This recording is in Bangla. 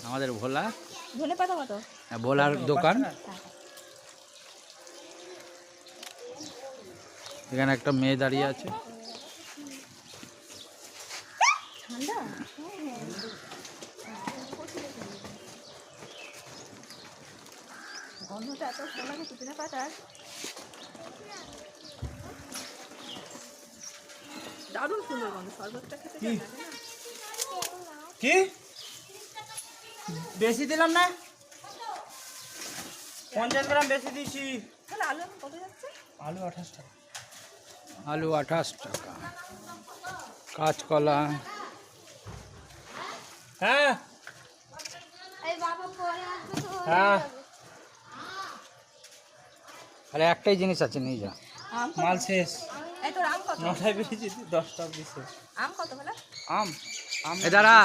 আমাদের ভোলা, ধনে পাতা মতো ভোলার দোকান। এখানে একটা মেয়ে দাঁড়িয়ে আছে। ঠান্ডা গন্ধটা এত ভালো লাগে পুদিনা পাতার, দারুণ সুন্দর গন্ধ। শরবতটা খেতে চাই না কি বেশি দিলাম না, 50 গ্রাম বেশি দিয়েছি। তাহলে আলু এখন কত যাচ্ছে? আলু 28 টাকা। আলু 28 টাকা, কাঁচকলা। হ্যাঁ হ্যাঁ আরে একটাই জিনিস আছে, নিয়ে যা। আম কত? মাল শেষ। এই তোর আম কত? 9টায় বেরিয়েছি, 10টা দিছে। আম কত হলো? আম আম এ দাঁড়া।